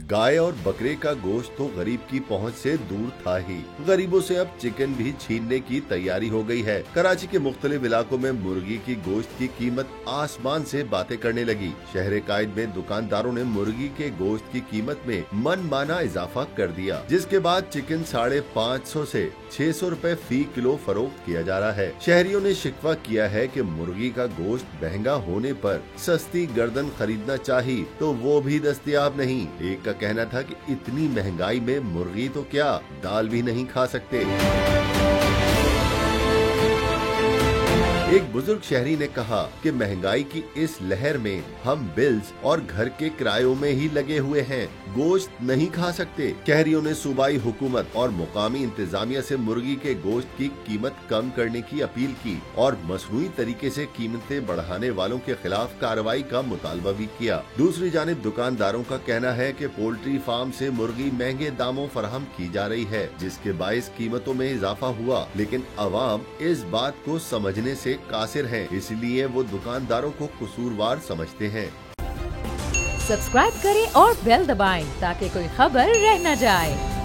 गाय और बकरे का गोश्त तो गरीब की पहुंच से दूर था ही, गरीबों से अब चिकन भी छीनने की तैयारी हो गई है। कराची के मुख्तलिफ इलाकों में मुर्गी की गोश्त की कीमत आसमान से बातें करने लगी। शहर कायद में दुकानदारों ने मुर्गी के गोश्त की कीमत में मनमाना इजाफा कर दिया, जिसके बाद चिकन 550 से 600 रुपए फी किलो फरोख्त किया जा रहा है। शहरियों ने शिकवा किया है कि मुर्गी का गोश्त महंगा होने पर सस्ती गर्दन खरीदना चाहिए तो वो भी दस्तयाब नहीं। एक का कहना था कि इतनी महंगाई में मुर्गी तो क्या दाल भी नहीं खा सकते। एक बुजुर्ग शहरी ने कहा कि महंगाई की इस लहर में हम बिल्स और घर के किरायों में ही लगे हुए हैं, गोश्त नहीं खा सकते। शहरियों ने सूबाई हुकूमत और मुकामी इंतजामिया से मुर्गी के गोश्त की कीमत कम करने की अपील की और मसनूई तरीके से कीमतें बढ़ाने वालों के खिलाफ कार्रवाई का मुतालबा भी किया। दूसरी जानिब दुकानदारों का कहना है कि पोल्ट्री फार्म से मुर्गी महंगे दामों फराहम की जा रही है, जिसके बाइस कीमतों में इजाफा हुआ, लेकिन अवाम इस बात को समझने से कासिर हैं, इसलिए वो दुकानदारों को कसूरवार समझते हैं। सब्सक्राइब करें और बेल दबाएं ताकि कोई खबर रह न जाए।